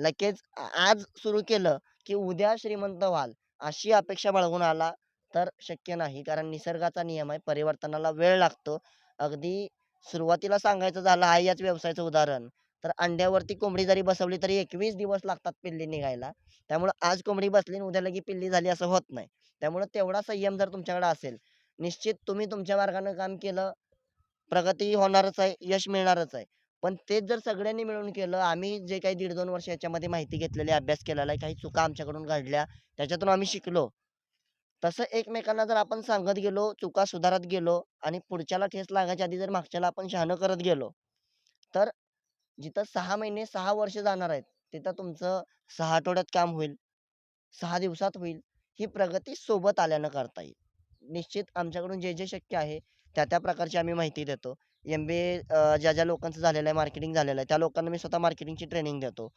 लगेच आज सुरू केलं, की उद्या श्रीमंत व्हाल, अशी अपेक्षा बाळगून आला तर शक्य नाही. कारण निसर्गाचा नियम आहे, परिवर्तनाला वेळ लागतो. अगदी सुरुवातीला सांगायचं झालं आहे याच व्यवसायाचं उदाहरण, तर अंड्यावरती कोंबडी जरी बसवली तरी 21 दिवस लागतात पिल्ली निघायला. त्यामुळं आज कोंबडी बसली आणि उद्या लगेच पिल्ली झाली असं होत नाही. त्यामुळं तेवढा संयम जर तुमच्याकडे असेल, निश्चित तुम्ही तुमच्या मार्गानं काम केलं, प्रगती होणारच आहे, यश मिळणारच आहे. पण तेच जर सगळ्यांनी मिळून केलं, आम्ही जे काही 1.5-2 वर्ष याच्यामध्ये माहिती घेतलेली, अभ्यास केलेला आहे, काही चुका आमच्याकडून घडल्या, त्याच्यातून आम्ही शिकलो. तसं एकमेकांना जर आपण सांगत गेलो, चुका सुधारत गेलो आणि पुढच्याला ठेच लागायच्या आधी जर मागच्याला आपण शहाणं करत गेलो, तर जिथं 6 महिने, 6 वर्ष जाणार आहेत, तिथं तुमचं 6 आठवड्यात काम होईल, 6 दिवसात होईल. ही प्रगती सोबत आल्यानं करता येईल. निश्चित आमच्याकडून जे शक्य आहे, त्या प्रकारची आम्ही माहिती देतो. ज्या लोकांचं झालेलं आहे, मार्केटिंग झालेलं आहे, त्या लोकांना मी स्वतः मार्केटिंगची ट्रेनिंग देतो.